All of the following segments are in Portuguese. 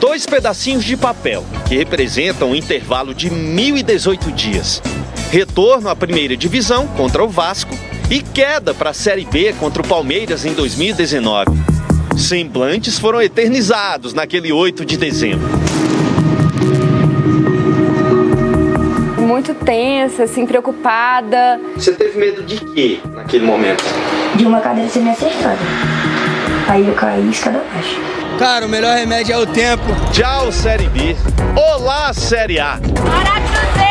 Dois pedacinhos de papel, que representam um intervalo de 1.018 dias. Retorno à primeira divisão contra o Vasco e queda para a Série B contra o Palmeiras em 2019. Semblantes foram eternizados naquele 8 de dezembro. Muito tensa, assim, preocupada. Você teve medo de quê naquele momento? De uma cadeira ser me acertada. Aí eu caí escada abaixo. Cara, o melhor remédio é o tempo. Tchau, Série B. Olá, Série A. Bora, Cruzeiro!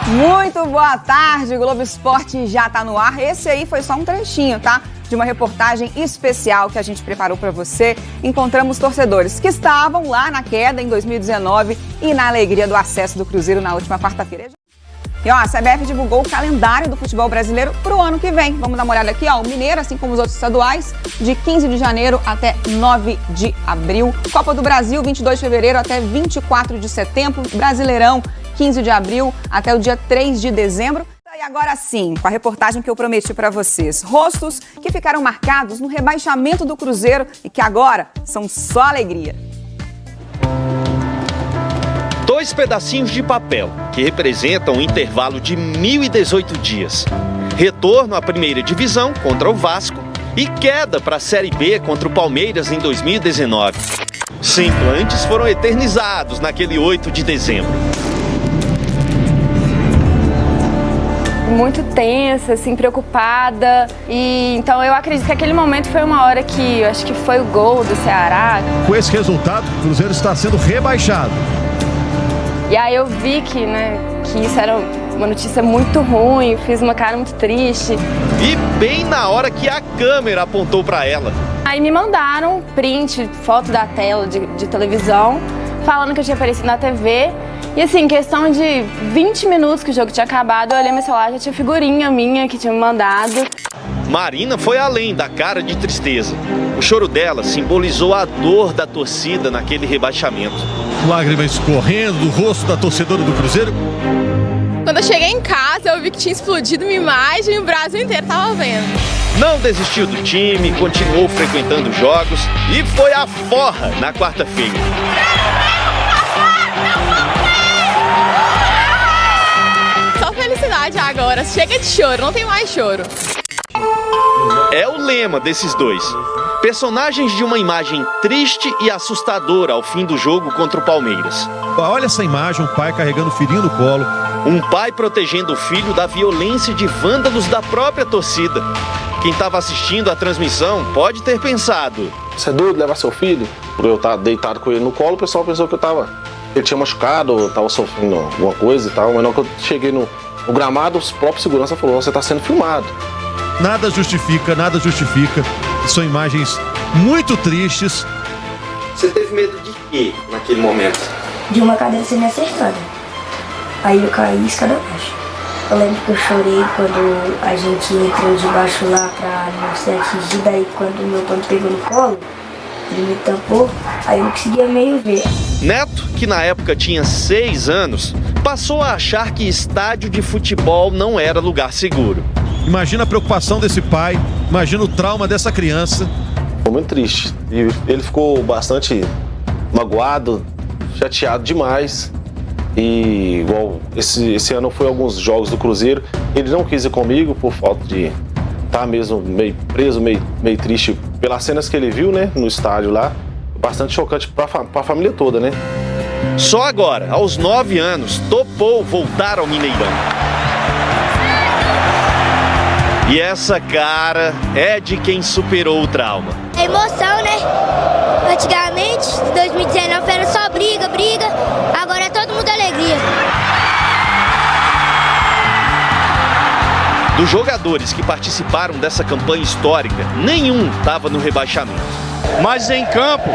Muito boa tarde, Globo Esporte já tá no ar. Esse aí foi só um trechinho, tá? De uma reportagem especial que a gente preparou para você. Encontramos torcedores que estavam lá na queda em 2019 e na alegria do acesso do Cruzeiro na última quarta-feira. E ó, a CBF divulgou o calendário do futebol brasileiro para o ano que vem. Vamos dar uma olhada aqui, ó. O Mineiro, assim como os outros estaduais, de 15 de janeiro até 9 de abril. Copa do Brasil, 22 de fevereiro até 24 de setembro. Brasileirão, 15 de abril até o dia 3 de dezembro. E agora sim, com a reportagem que eu prometi para vocês. Rostos que ficaram marcados no rebaixamento do Cruzeiro e que agora são só alegria. Dois pedacinhos de papel, que representam um intervalo de 1.018 dias. Retorno à primeira divisão contra o Vasco e queda para a Série B contra o Palmeiras em 2019. Semblantes foram eternizados naquele 8 de dezembro. Muito tensa, assim, preocupada. E então eu acredito que aquele momento foi uma hora que eu acho que foi o gol do Ceará. Com esse resultado, o Cruzeiro está sendo rebaixado. E aí eu vi que isso era uma notícia muito ruim, fiz uma cara muito triste. E bem na hora que a câmera apontou para ela. Aí me mandaram print, foto da tela de televisão, falando que eu tinha aparecido na TV. E assim, em questão de 20 minutos que o jogo tinha acabado, eu olhei meu celular, já tinha figurinha minha que tinha me mandado. Marina foi além da cara de tristeza. O choro dela simbolizou a dor da torcida naquele rebaixamento. Lágrimas correndo do rosto da torcedora do Cruzeiro. Quando eu cheguei em casa, eu vi que tinha explodido uma imagem e o Brasil inteiro estava vendo. Não desistiu do time, continuou frequentando jogos e foi à forra na quarta-feira. Só felicidade agora, chega de choro, não tem mais choro. É o lema desses dois. Personagens de uma imagem triste e assustadora ao fim do jogo contra o Palmeiras. Olha essa imagem, um pai carregando o filhinho no colo. Um pai protegendo o filho da violência de vândalos da própria torcida. Quem estava assistindo a transmissão pode ter pensado: você é doido levar seu filho? Por eu estar deitado com ele no colo, o pessoal pensou que ele tinha machucado, estava sofrendo alguma coisa e tal. Mas na hora que eu cheguei no gramado, os próprios segurança falou: você está sendo filmado. Nada justifica. São imagens muito tristes. Você teve medo de quê naquele momento? De uma cadeira ser me acertada. Aí eu caí escada abaixo. Eu lembro que eu chorei quando a gente entrou debaixo lá pra não ser atingida. Aí quando meu pai me pegou no colo, ele me tampou, aí eu não conseguia meio ver. Neto, que na época tinha 6 anos, passou a achar que estádio de futebol não era lugar seguro. Imagina a preocupação desse pai, imagina o trauma dessa criança. Foi muito triste. E ele ficou bastante magoado, chateado demais. E igual esse ano foi alguns jogos do Cruzeiro. Ele não quis ir comigo por falta de estar mesmo meio preso, meio triste pelas cenas que ele viu, né, no estádio lá. Bastante chocante para a família toda, né? Só agora, aos 9 anos, topou voltar ao Mineirão. E essa cara é de quem superou o trauma. É emoção, né? Antigamente, 2019 era só briga, agora é todo mundo alegria. Dos jogadores que participaram dessa campanha histórica, nenhum estava no rebaixamento. Mas em campo,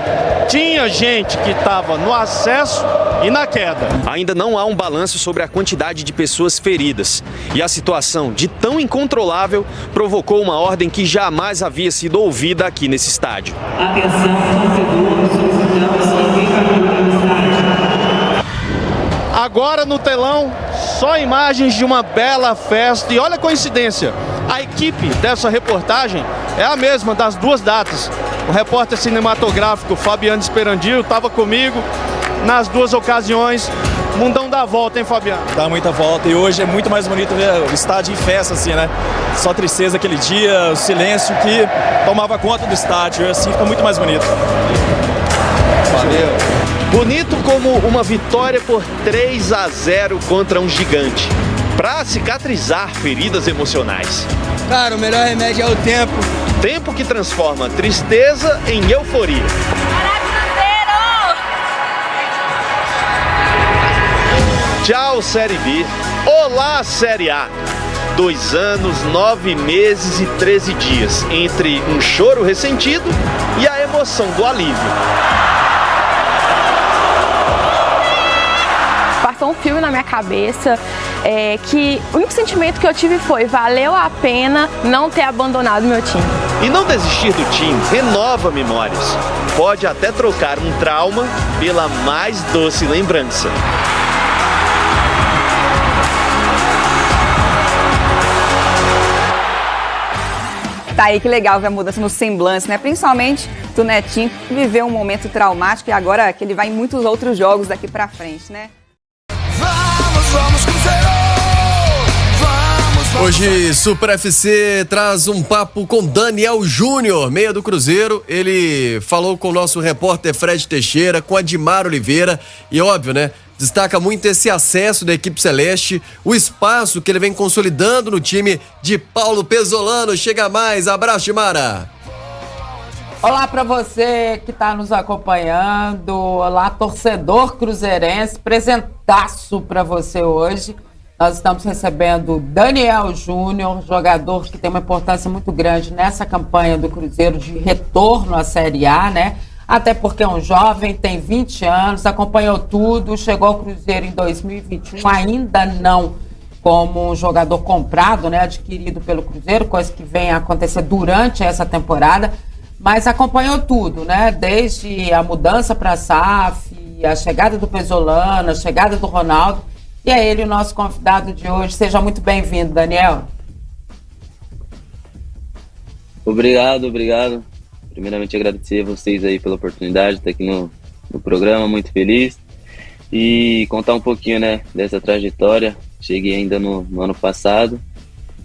tinha gente que estava no acesso e na queda. Ainda não há um balanço sobre a quantidade de pessoas feridas. E a situação, de tão incontrolável, provocou uma ordem que jamais havia sido ouvida aqui nesse estádio. Atenção, torcedores, solicitamos que ninguém vai no estádio. Agora no telão, só imagens de uma bela festa. E olha a coincidência, a equipe dessa reportagem é a mesma das duas datas. O repórter cinematográfico Fabiano Esperandil estava comigo nas duas ocasiões. Mundão dá volta, hein, Fabiano? Dá muita volta, e hoje é muito mais bonito ver o estádio em festa, assim, né? Só tristeza aquele dia, o silêncio que tomava conta do estádio, assim fica muito mais bonito. Valeu. Bonito como uma vitória por 3-0 contra um gigante, pra cicatrizar feridas emocionais. Cara, o melhor remédio é o tempo. Tempo que transforma tristeza em euforia. Tchau, Série B. Olá, Série A. 2 anos, 9 meses e 13 dias entre um choro ressentido e a emoção do alívio. Passou um filme na minha cabeça, que o único sentimento que eu tive foi: valeu a pena não ter abandonado meu time. E não desistir do time renova memórias. Pode até trocar um trauma pela mais doce lembrança. Tá aí, que legal ver a mudança no semblante, né? Principalmente do Netinho, que viveu um momento traumático e agora que ele vai em muitos outros jogos daqui pra frente, né? Vamos, Cruzeiro! Hoje, Super FC traz um papo com Daniel Júnior, meia do Cruzeiro. Ele falou com o nosso repórter Fred Teixeira, com Admar Oliveira e, óbvio, né? Destaca muito esse acesso da equipe celeste, o espaço que ele vem consolidando no time de Paulo Pezzolano. Chega mais, abraço, Dimara. Olá para você que está nos acompanhando, olá torcedor cruzeirense, presentaço para você hoje. Nós estamos recebendo Daniel Júnior, jogador que tem uma importância muito grande nessa campanha do Cruzeiro de retorno à Série A, né? Até porque é um jovem, tem 20 anos, acompanhou tudo, chegou ao Cruzeiro em 2021, ainda não como um jogador comprado, né, adquirido pelo Cruzeiro, coisa que vem a acontecer durante essa temporada, mas acompanhou tudo, né, desde a mudança para a SAF, a chegada do Pezzolano, a chegada do Ronaldo, e é ele o nosso convidado de hoje. Seja muito bem-vindo, Daniel. Obrigado. Primeiramente, agradecer a vocês aí pela oportunidade de estar aqui no programa, muito feliz. E contar um pouquinho, né, dessa trajetória. Cheguei ainda no ano passado.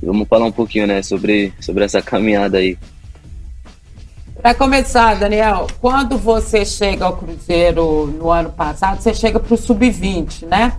Vamos falar um pouquinho, né, sobre essa caminhada aí. Para começar, Daniel, quando você chega ao Cruzeiro no ano passado, você chega para o Sub-20, né?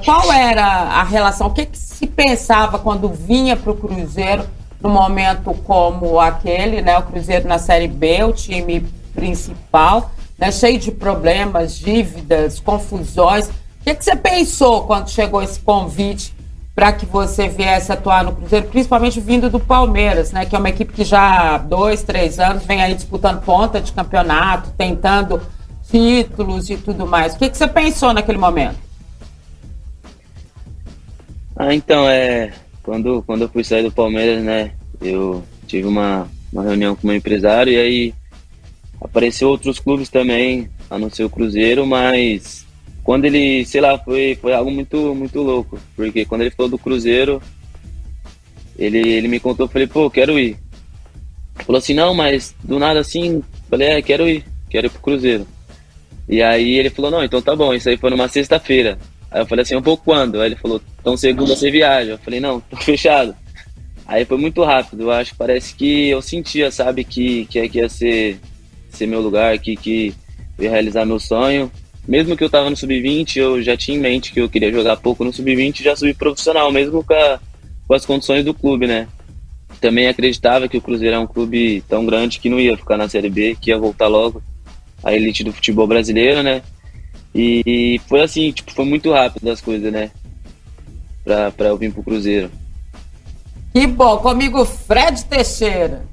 Qual era a relação? O que se pensava quando vinha para o Cruzeiro num momento como aquele, né? O Cruzeiro na Série B, o time principal, né? Cheio de problemas, dívidas, confusões. O que você pensou quando chegou esse convite para que você viesse atuar no Cruzeiro, principalmente vindo do Palmeiras, né? Que é uma equipe que já há 2, 3 anos vem aí disputando ponta de campeonato, tentando títulos e tudo mais. O que você pensou naquele momento? Então, quando eu fui sair do Palmeiras, né, eu tive uma reunião com o meu empresário e aí apareceu outros clubes também, a não ser o Cruzeiro, mas quando ele, sei lá, foi algo muito, muito louco, porque quando ele falou do Cruzeiro, ele me contou, eu falei, pô, quero ir. Ele falou assim, não, mas do nada assim, falei, quero ir pro Cruzeiro. E aí ele falou, não, então tá bom, isso aí foi numa sexta-feira. Aí eu falei assim, um pouco quando? Aí ele falou, então segunda você viaja. Eu falei, não, tô fechado. Aí foi muito rápido, eu acho, parece que eu sentia, sabe, que ia ser meu lugar, que eu ia realizar meu sonho. Mesmo que eu tava no Sub-20, eu já tinha em mente que eu queria jogar pouco no Sub-20 e já subi profissional, mesmo com as condições do clube, né? Também acreditava que o Cruzeiro é um clube tão grande que não ia ficar na Série B, que ia voltar logo à elite do futebol brasileiro, né? E foi assim, foi muito rápido as coisas, né? Pra eu vir pro Cruzeiro. Que bom, comigo Fred Teixeira.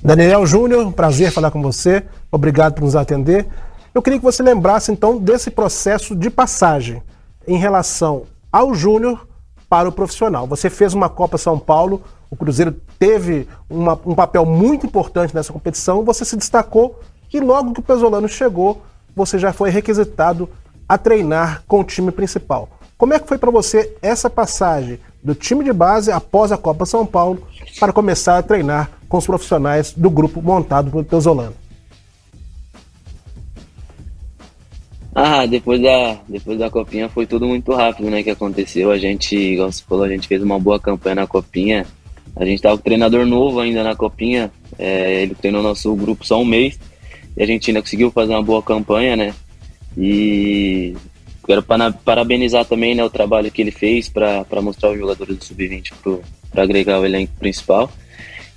Daniel Júnior, um prazer falar com você. Obrigado por nos atender. Eu queria que você lembrasse então desse processo de passagem em relação ao Júnior para o profissional. Você fez uma Copa São Paulo, o Cruzeiro teve um papel muito importante nessa competição, você se destacou e logo que o Pezzolano chegou, você já foi requisitado a treinar com o time principal. Como é que foi para você essa passagem do time de base após a Copa São Paulo para começar a treinar com os profissionais do grupo montado pelo Pesolano? Depois da Copinha foi tudo muito rápido, né, que aconteceu. A gente, igual você falou, a gente fez uma boa campanha na Copinha. A gente tava com um treinador novo ainda na Copinha, ele treinou nosso grupo só um mês, e a gente ainda conseguiu fazer uma boa campanha, né, e quero parabenizar também, né, o trabalho que ele fez para mostrar os jogadores do Sub-20 para agregar o elenco principal.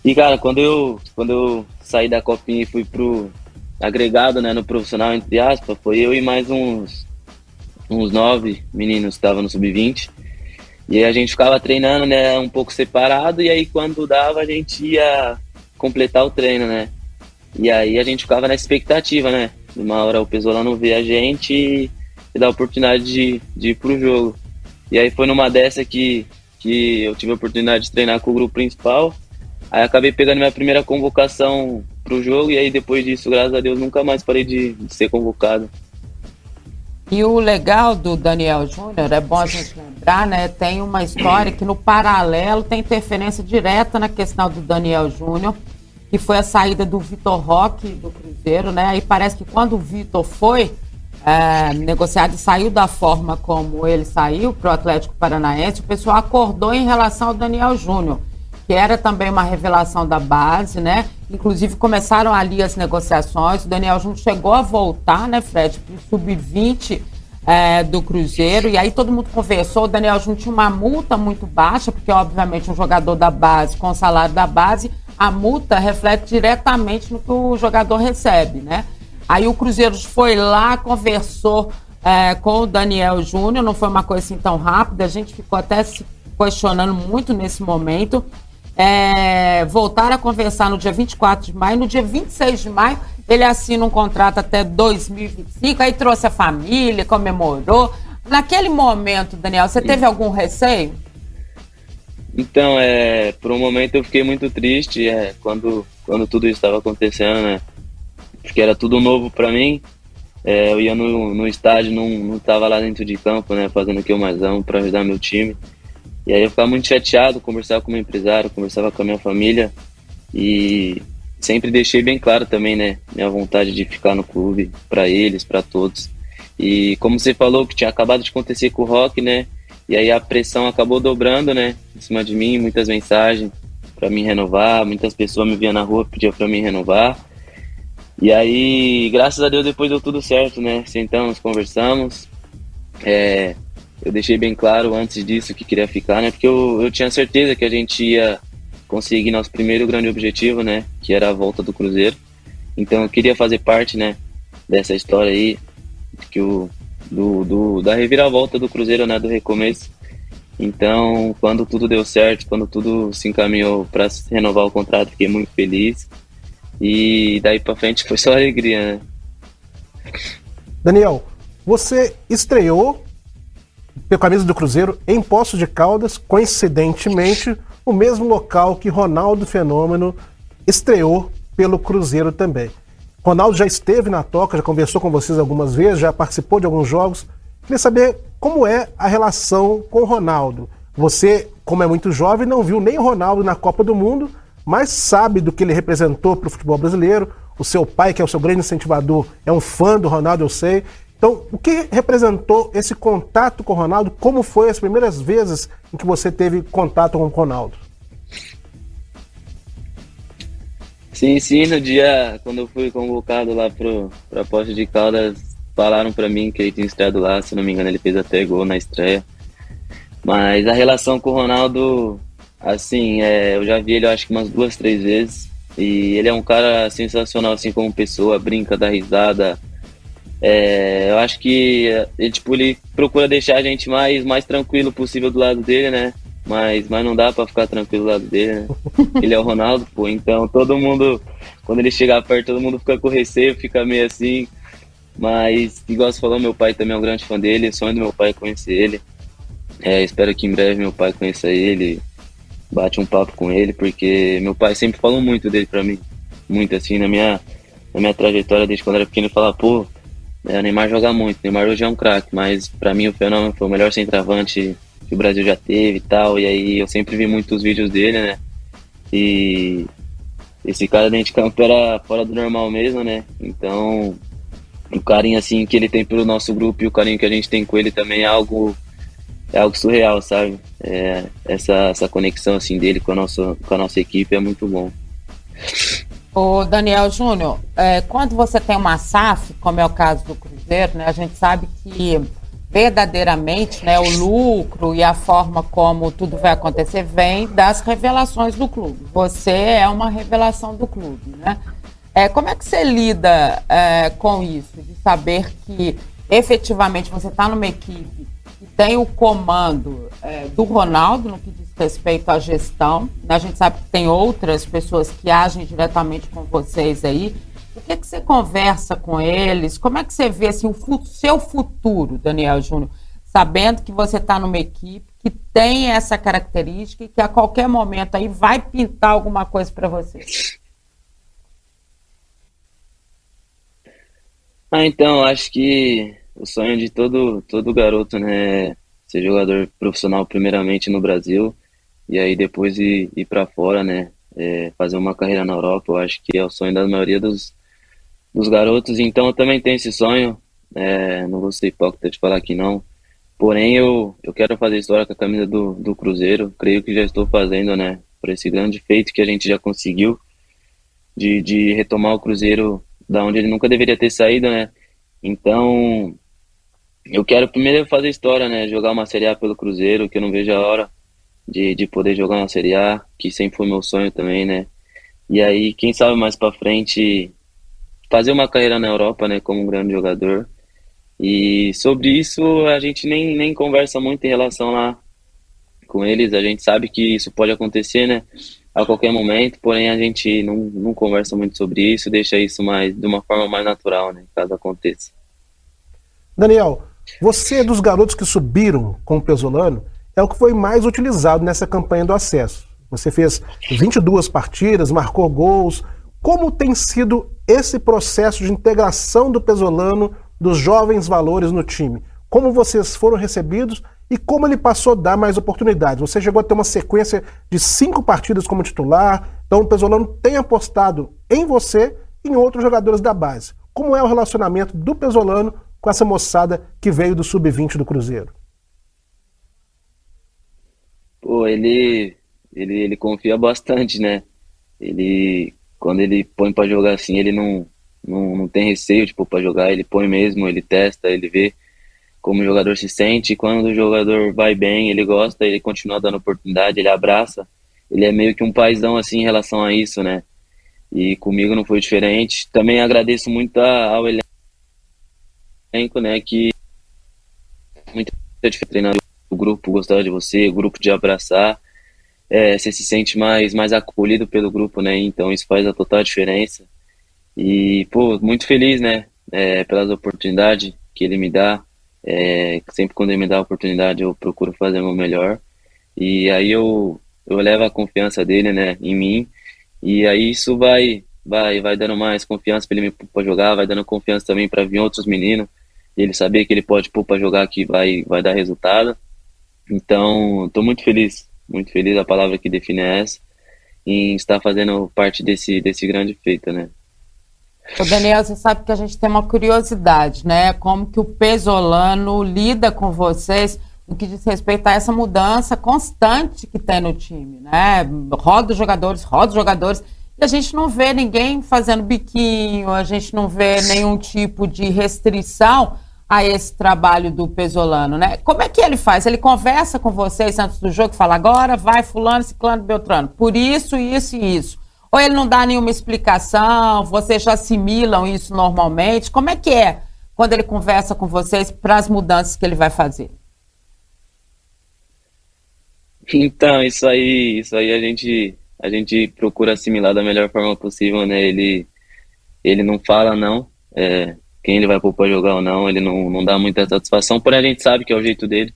E, cara, quando eu saí da Copinha e fui pro agregado, né, no profissional, entre aspas, foi eu e mais uns 9 meninos que estavam no Sub-20. E aí a gente ficava treinando, né, um pouco separado, e aí quando dava a gente ia completar o treino, né. E aí a gente ficava na expectativa, né, de uma hora o Pesolano ver a gente e dar a oportunidade de ir pro jogo. E aí foi numa dessa que eu tive a oportunidade de treinar com o grupo principal. Aí acabei pegando minha primeira convocação pro jogo, e aí depois disso, graças a Deus, nunca mais parei de ser convocado. E o legal do Daniel Júnior, é bom a gente lembrar, né? Tem uma história que no paralelo tem interferência direta na questão do Daniel Júnior, que foi a saída do Vitor Roque do Cruzeiro, né? Aí parece que quando o Vitor foi negociado e saiu da forma como ele saiu para o Atlético Paranaense, o pessoal acordou em relação ao Daniel Júnior, que era também uma revelação da base, né? Inclusive começaram ali as negociações, o Daniel Júnior chegou a voltar, né, Fred, para o Sub-20 do Cruzeiro, e aí todo mundo conversou, o Daniel Júnior tinha uma multa muito baixa, porque obviamente um jogador da base, com o salário da base, a multa reflete diretamente no que o jogador recebe, né? Aí o Cruzeiro foi lá, conversou com o Daniel Júnior, não foi uma coisa assim tão rápida, a gente ficou até se questionando muito nesse momento. Voltaram a conversar no dia 24 de maio, no dia 26 de maio ele assina um contrato até 2025, aí trouxe a família, comemorou. Naquele momento, Daniel, você teve algum receio? Então, por um momento eu fiquei muito triste quando tudo isso estava acontecendo, né? Porque era tudo novo para mim. Eu ia no estádio, não estava lá dentro de campo, né, fazendo o que eu mais amo para ajudar meu time. E aí eu ficava muito chateado, conversava com o meu empresário, conversava com a minha família, e sempre deixei bem claro também, né, minha vontade de ficar no clube, para eles, para todos. E como você falou que tinha acabado de acontecer com o Roque, né, e aí a pressão acabou dobrando, né, em cima de mim, muitas mensagens para me renovar, muitas pessoas me viam na rua, pediam para me renovar. E aí, graças a Deus, depois deu tudo certo, né, sentamos, conversamos, eu deixei bem claro antes disso que queria ficar, né? Porque eu tinha certeza que a gente ia conseguir nosso primeiro grande objetivo, né? Que era a volta do Cruzeiro. Então eu queria fazer parte, né? Dessa história aí, da reviravolta do Cruzeiro, né? Do recomeço. Então, quando tudo deu certo, quando tudo se encaminhou para renovar o contrato, fiquei muito feliz. E daí para frente foi só alegria, né? Daniel, você estreou pela camisa do Cruzeiro em Poços de Caldas, coincidentemente o mesmo local que Ronaldo Fenômeno estreou pelo Cruzeiro também. Ronaldo já esteve na Toca, já conversou com vocês algumas vezes, já participou de alguns jogos. Queria saber como é a relação com o Ronaldo. Você, como é muito jovem, não viu nem o Ronaldo na Copa do Mundo, mas sabe do que ele representou para o futebol brasileiro. O seu pai, que é o seu grande incentivador, é um fã do Ronaldo, eu sei. Então, o que representou esse contato com o Ronaldo? Como foi as primeiras vezes em que você teve contato com o Ronaldo? Sim, no dia, quando eu fui convocado lá para Poços de Caldas, falaram para mim que ele tinha estreado lá, se não me engano ele fez até gol na estreia. Mas a relação com o Ronaldo, assim, eu já vi ele, eu acho que umas 2, 3 vezes, e ele é um cara sensacional, assim, como pessoa, brinca, dá risada. Eu acho que ele procura deixar a gente mais tranquilo possível do lado dele, né? Mas não dá pra ficar tranquilo do lado dele, né? Ele é o Ronaldo, pô, então todo mundo, quando ele chegar perto, todo mundo fica com receio, fica meio assim. Mas, igual você falou, meu pai também é um grande fã dele, sonho do meu pai conhecer ele. Espero que em breve meu pai conheça ele, bate um papo com ele, porque meu pai sempre falou muito dele pra mim. Muito assim, na minha trajetória, desde quando eu era pequeno, ele falava, pô, O Neymar joga muito, o Neymar hoje é um craque, mas pra mim o Fenômeno foi o melhor centroavante que o Brasil já teve e tal, e aí eu sempre vi muitos vídeos dele, né? E esse cara dentro de campo era fora do normal mesmo, né? Então, o carinho assim que ele tem pelo nosso grupo e o carinho que a gente tem com ele também é algo surreal, sabe? Essa conexão assim dele com a nossa equipe é muito bom. Ô Daniel Júnior, quando você tem uma SAF, como é o caso do Cruzeiro, né, a gente sabe que verdadeiramente, né, o lucro e a forma como tudo vai acontecer vem das revelações do clube. Você é uma revelação do clube, né? Como é que você lida com isso, de saber que efetivamente você está numa equipe que tem o comando do Ronaldo no que diz respeito à gestão, né? A gente sabe que tem outras pessoas que agem diretamente com vocês aí. O que você conversa com eles? Como é que você vê assim, o seu futuro, Daniel Júnior, sabendo que você está numa equipe que tem essa característica e que a qualquer momento aí vai pintar alguma coisa para você? Então, acho que o sonho de todo garoto, né, é ser jogador profissional primeiramente no Brasil e aí depois ir para fora, né, fazer uma carreira na Europa. Eu acho que é o sonho da maioria dos garotos, então eu também tenho esse sonho, não vou ser hipócrita de falar que não, porém eu quero fazer história com a camisa do Cruzeiro, creio que já estou fazendo, né, por esse grande feito que a gente já conseguiu, de retomar o Cruzeiro da onde ele nunca deveria ter saído, né, então eu quero primeiro fazer história, né, jogar uma Série A pelo Cruzeiro, que eu não vejo a hora de poder jogar uma Série A, que sempre foi meu sonho também, né, e aí quem sabe mais pra frente fazer uma carreira na Europa, né, como um grande jogador. E sobre isso a gente nem conversa muito em relação lá com eles. A gente sabe que isso pode acontecer, né, a qualquer momento, porém a gente não conversa muito sobre isso, deixa isso mais de uma forma mais natural, né, caso aconteça. Daniel, você é dos garotos que subiram com o Pesolano, é o que foi mais utilizado nessa campanha do acesso. Você fez 22 partidas, marcou gols. Como tem sido esse processo de integração do Pesolano, dos jovens valores no time? Como vocês foram recebidos e como ele passou a dar mais oportunidades? Você chegou a ter uma sequência de 5 partidas como titular, então o Pesolano tem apostado em você e em outros jogadores da base. Como é o relacionamento do Pesolano com essa moçada que veio do Sub-20 do Cruzeiro? Pô, ele confia bastante, né? Quando ele põe pra jogar assim, ele não tem receio, tipo, pra jogar, ele põe mesmo, ele testa, ele vê como o jogador se sente, e quando o jogador vai bem, ele gosta, ele continua dando oportunidade, ele abraça, ele é meio que um paizão, assim, em relação a isso, né, e comigo não foi diferente. Também agradeço muito ao elenco, né, que muito treinador, o grupo gostar de você, o grupo de abraçar, você se sente mais acolhido pelo grupo, né? Então isso faz a total diferença. E, pô, muito feliz, né? Pelas oportunidades que ele me dá. Sempre quando ele me dá a oportunidade eu procuro fazer o meu melhor. E aí eu levo a confiança dele, né, em mim. E aí isso vai dando mais confiança para ele me pôr pra jogar, vai dando confiança também para vir outros meninos. E ele saber que ele pode pôr pra jogar que vai dar resultado. Então, tô muito feliz, a palavra que define é essa, em estar fazendo parte desse grande feito, né? Ô Daniel, você sabe que a gente tem uma curiosidade, né? Como que o Pesolano lida com vocês no que diz respeito a essa mudança constante que tem no time, né? Roda os jogadores, e a gente não vê ninguém fazendo biquinho, a gente não vê nenhum tipo de restrição a esse trabalho do Pesolano, né? Como é que ele faz? Ele conversa com vocês antes do jogo, fala agora vai fulano, ciclano, beltrano, por isso, isso e isso. Ou ele não dá nenhuma explicação, vocês já assimilam isso normalmente? Como é que é quando ele conversa com vocês para as mudanças que ele vai fazer? Então, isso aí a gente procura assimilar da melhor forma possível, né? Ele não fala não, quem ele vai pôr pra jogar ou não, ele não dá muita satisfação, porém a gente sabe que é o jeito dele.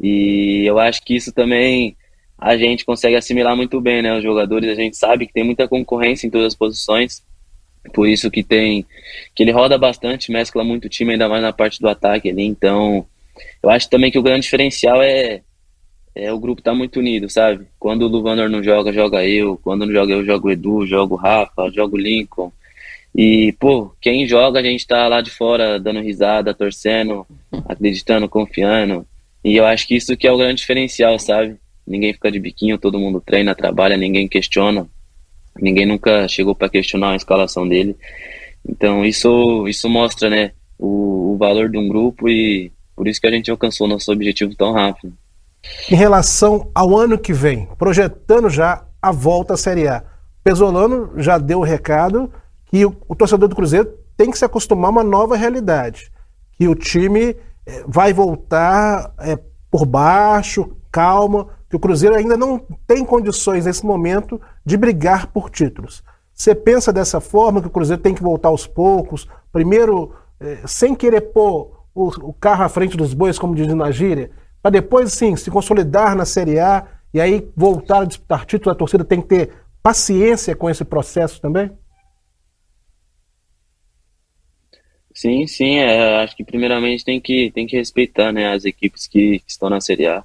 E eu acho que isso também a gente consegue assimilar muito bem, né? Os jogadores, a gente sabe que tem muita concorrência em todas as posições, Por isso que ele roda bastante, mescla muito o time, ainda mais na parte do ataque ali. Então, eu acho também que o grande diferencial é o grupo tá muito unido, sabe? Quando o Luvandor não joga, joga eu. Quando não joga eu, jogo o Edu, jogo o Rafa, jogo o Lincoln. E, pô, quem joga, a gente tá lá de fora dando risada, torcendo, acreditando, confiando. E eu acho que isso que é o grande diferencial, sabe? Ninguém fica de biquinho, todo mundo treina, trabalha, ninguém questiona. Ninguém nunca chegou para questionar a escalação dele. Então isso mostra, né, o valor de um grupo, e por isso que a gente alcançou nosso objetivo tão rápido. Em relação ao ano que vem, projetando já a volta à Série A, Pesolano já deu o recado que o torcedor do Cruzeiro tem que se acostumar a uma nova realidade, que o time vai voltar por baixo, calma, que o Cruzeiro ainda não tem condições nesse momento de brigar por títulos. Você pensa dessa forma, que o Cruzeiro tem que voltar aos poucos, primeiro sem querer pôr o carro à frente dos bois, como diz na gíria, para depois sim se consolidar na Série A e aí voltar a disputar títulos? A torcida tem que ter paciência com esse processo também? Sim, acho que primeiramente tem que respeitar, né, as equipes que estão na Série A.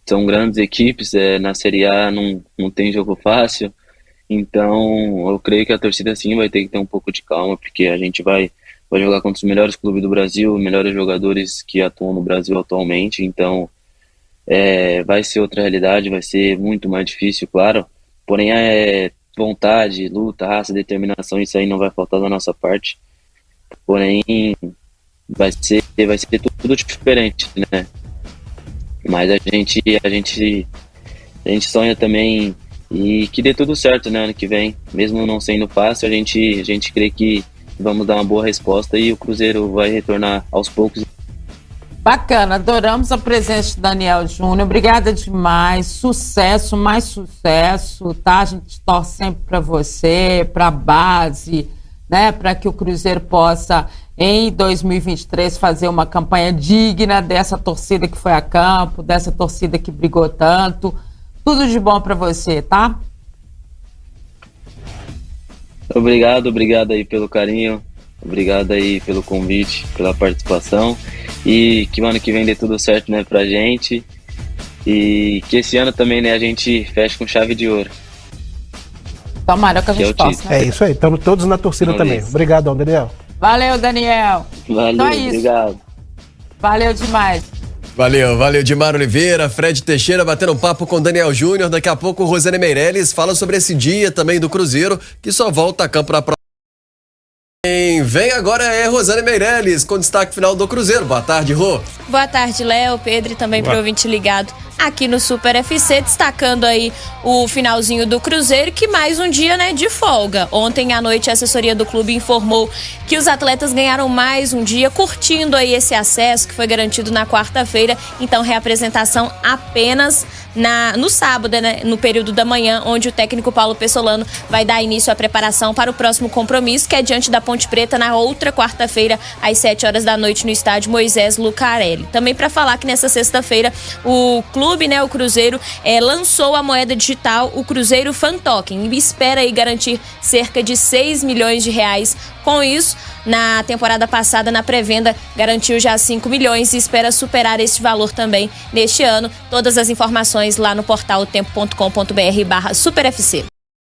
São grandes equipes, na Série A não tem jogo fácil, então eu creio que a torcida sim vai ter que ter um pouco de calma, porque a gente vai jogar contra os melhores clubes do Brasil, os melhores jogadores que atuam no Brasil atualmente, então vai ser outra realidade, vai ser muito mais difícil, claro, porém vontade, luta, raça, determinação, isso aí não vai faltar da nossa parte, porém vai ser tudo diferente, né? Mas a gente sonha também e que dê tudo certo, né, ano que vem, mesmo não sendo fácil, a gente crê que vamos dar uma boa resposta e o Cruzeiro vai retornar aos poucos. Bacana, adoramos a presença de Daniel Júnior, obrigada demais, sucesso, mais sucesso, tá? A gente torce sempre para você, para a base, né, para que o Cruzeiro possa, em 2023, fazer uma campanha digna dessa torcida que foi a campo, dessa torcida que brigou tanto. Tudo de bom para você, tá? Obrigado aí pelo carinho, obrigado aí pelo convite, pela participação, e que o ano que vem dê tudo certo, né, pra gente, e que esse ano também, né, a gente feche com chave de ouro. Tomara que a gente possa, né? É isso aí, estamos todos na torcida também. Obrigado, Daniel. Valeu, Daniel. Valeu, então é isso. Obrigado. Valeu demais. Valeu, Dimar Oliveira, Fred Teixeira batendo um papo com Daniel Júnior. Daqui a pouco, Rosane Meirelles fala sobre esse dia também do Cruzeiro, que só volta a campo na próxima. Quem vem agora é Rosane Meirelles, com destaque final do Cruzeiro. Boa tarde, Rô. Boa tarde, Léo, Pedro, e também para o ouvinte ligado aqui no Super FC, destacando aí o finalzinho do Cruzeiro, que mais um dia, né, de folga. Ontem à noite a assessoria do clube informou que os atletas ganharam mais um dia, curtindo aí esse acesso que foi garantido na quarta-feira, então reapresentação apenas no sábado, né, no período da manhã, onde o técnico Paulo Pesolano vai dar início à preparação para o próximo compromisso, que é diante da Ponte Preta na outra quarta-feira, às 7 horas da noite, no estádio Moisés Lucarelli. Também para falar que nessa sexta-feira o clube, né, o Cruzeiro, lançou a moeda digital, o Cruzeiro Fan Token, e espera aí garantir cerca de 6 milhões de reais. Com isso, na temporada passada, na pré-venda, garantiu já 5 milhões e espera superar esse valor também neste ano. Todas as informações lá no portal tempo.com.br/superfc.